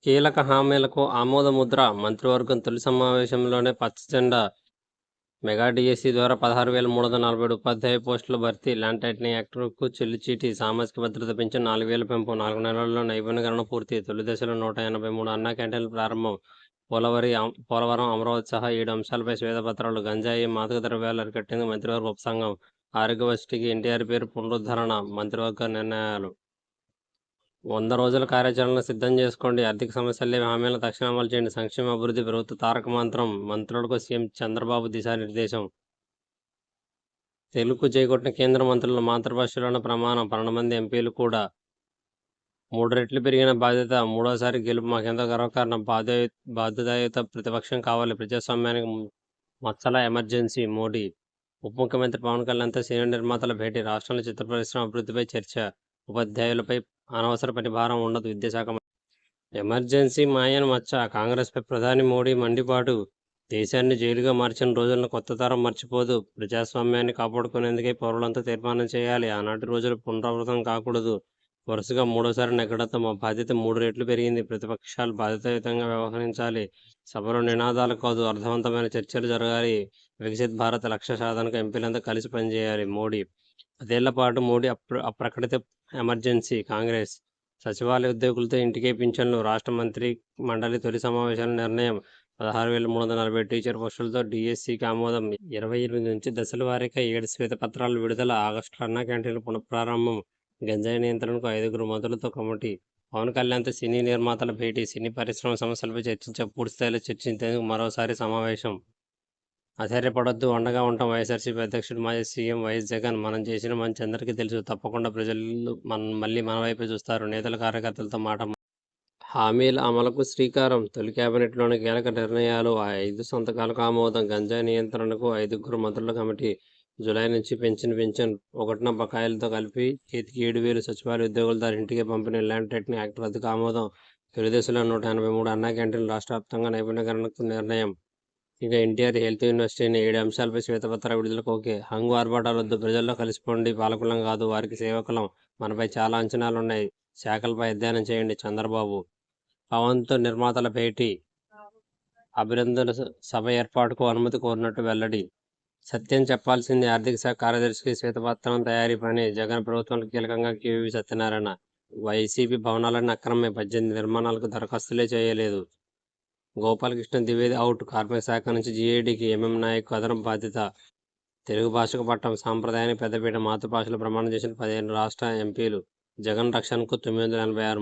కీలక హామీలకు ఆమోదముద్ర మంత్రివర్గం తొలి సమావేశంలోనే పచ్చజెండా మెగా డిఎస్సి ద్వారా 16,347 ఉపాధ్యాయ పోస్టుల భర్తీ, ల్యాండ్ టైటిలింగ్ యాక్ట్కు చెల్లుచీటీ, సామాజిక భద్రత పింఛన్ 4,000 పెంపు, 4 నెలల్లో నైపుణ్యీకరణ పూర్తి, తొలి దశలో 183 అన్నా క్యాంటీన్లు ప్రారంభం, పోలవరం, అమరావతి సహా 7 అంశాలపై శ్వేతపత్రాలు, గంజాయి, మాదక ద్రవ్యాలు అరికట్టేందుకు మంత్రివర్గ ఉపసంఘం, ఆరోగ్య వర్సిటీకి ఎన్టీఆర్ పేరు పునరుద్ధరణ, మంత్రివర్గ నిర్ణయాలు. 100 రోజుల కార్యాచరణను సిద్ధం చేసుకోండి. ఆర్థిక సమస్యలు లేని హామీలను తక్షణం అమలు చేయండి. సంక్షేమ అభివృద్ధి ప్రభుత్వ తారక మంత్రం. మంత్రులకు సీఎం చంద్రబాబు దిశానిర్దేశం. తెలుగు చేకొట్టిన కేంద్ర మంత్రుల మాతృభాషలోనే ప్రమాణం. 12 మంది ఎంపీలు కూడా. 3 రెట్లు పెరిగిన బాధ్యత. మూడోసారి గెలుపు మాకెంతో గర్వకారణం. బాధ్యతాయుత ప్రతిపక్షం కావాలి. ప్రజాస్వామ్యానికి మచ్చల ఎమర్జెన్సీ. మోడీ. ఉప ముఖ్యమంత్రి పవన్ కళ్యాణ్తో సినీ నిర్మాతల భేటీ. రాష్ట్రంలో చిత్ర పరిశ్రమ అభివృద్ధిపై చర్చ. ఉపాధ్యాయులపై అనవసర పని భారం ఉండదు. విద్యాశాఖ ఎమర్జెన్సీ మాయన్ మచ్చ. కాంగ్రెస్పై ప్రధాని మోడీ మండిపాటు. దేశాన్ని జైలుగా మార్చిన రోజులను కొత్త తరం మర్చిపోదు. ప్రజాస్వామ్యాన్ని కాపాడుకునేందుకే పౌరులంతా తీర్మానం చేయాలి. ఆనాటి రోజులు పునరావృతం కాకూడదు. వరుసగా మూడోసారి నెగ్గడంతో మా బాధ్యత 3 రెట్లు పెరిగింది. ప్రతిపక్షాలు బాధ్యతాయుతంగా వ్యవహరించాలి. సభలో నినాదాలు కాదు, అర్థవంతమైన చర్చలు జరగాలి. వికసిత్ భారత్ లక్ష్య సాధనకు ఎంపీలంతా కలిసి పనిచేయాలి. మోడీ. 10 ఏళ్ల పాటు మోడీ అప్రకటిత ఎమర్జెన్సీ. కాంగ్రెస్. సచివాలయ ఉద్యోగులతో ఇంటికే పింఛన్లు. రాష్ట్ర మంత్రి మండలి తొలి సమావేశాల నిర్ణయం. 16,347 టీచర్ పోస్టులతో డిఎస్సికి ఆమోదం. 28 నుంచి దశల వారీగా 7 శ్వేతపత్రాలు విడుదల. ఆగస్టులో అన్నా క్యాంటీన్లు పునఃప్రారంభం. గంజాయి నియంత్రణకు 5 మంత్రులతో కమిటీ. పవన్ కళ్యాణ్తో సినీ నిర్మాతల భేటీ. సినీ పరిశ్రమ సమస్యలపై పూర్తిస్థాయిలో చర్చించేందుకు మరోసారి సమావేశం. ఆశ్చర్యపడొద్దు, అండగా ఉంటాం. వైఎస్ఆర్సీపీ అధ్యక్షుడు, మాజీ సీఎం వైఎస్ జగన్. మనం చేసిన మంచి అందరికీ తెలుసు. తప్పకుండా ప్రజలు మళ్ళీ మన వైపే చూస్తారు. నేతల కార్యకర్తలతో మాట. హామీల అమలుకు శ్రీకారం. తొలి కేబినెట్లోని కీలక నిర్ణయాలు. 5 సంతకాలకు ఆమోదం. గంజాయి నియంత్రణకు 5 మంత్రుల కమిటీ. జూలై నుంచి పెంచిన పింఛన్ 1న బకాయిలతో కలిపి చేతికి 7,000. సచివాలయ ఉద్యోగుల ద్వారా ఇంటికి పంపిణీ. ల్యాండ్ టైటిలింగ్ యాక్ట్ రద్దుకు ఆమోదం. తొలి దశలో 183 అన్నా క్యాంటీన్లు. రాష్ట్ర వ్యాప్తంగా నైపుణ్యీకరణకు నిర్ణయం. ఇక ఎన్టీఆర్ హెల్త్ యూనివర్సిటీని 7 అంశాలపై శ్వేతపత్ర విడుదలకు ఓకే. హంగు ఆర్భాటాలొద్దు, ప్రజల్లో కలిసిపోండి. పాలకులం కాదు, వారికి సేవకులం. మనపై చాలా అంచనాలున్నాయి. శాఖలపై అధ్యయనం చేయండి. చంద్రబాబు. పవన్తో నిర్మాతల భేటీ. అభినందన సభ ఏర్పాటుకు అనుమతి కోరినట్టు వెల్లడి. సత్యం చెప్పాల్సింది ఆర్థిక శాఖ కార్యదర్శికి శ్వేతపత్రం తయారీ పని. జగన్ ప్రభుత్వంలో కీలకంగా కేవీవీ సత్యనారాయణ. వైసీపీ భవనాలన్నీ అక్రమమే. 18 నిర్మాణాలకు దరఖాస్తులే చేయలేదు. గోపాలకృష్ణ ద్వివేది అవుట్. కార్మిక శాఖ నుంచి జీఏడీకి ఎంఎం నాయక్ అదనపు బాధ్యత. తెలుగు భాషకు పట్టం. సాంప్రదాయానికి పెద్దపీట. మాతృభాషలో ప్రమాణం చేసిన 15 రాష్ట్ర ఎంపీలు. జగన్ రక్షణకు 986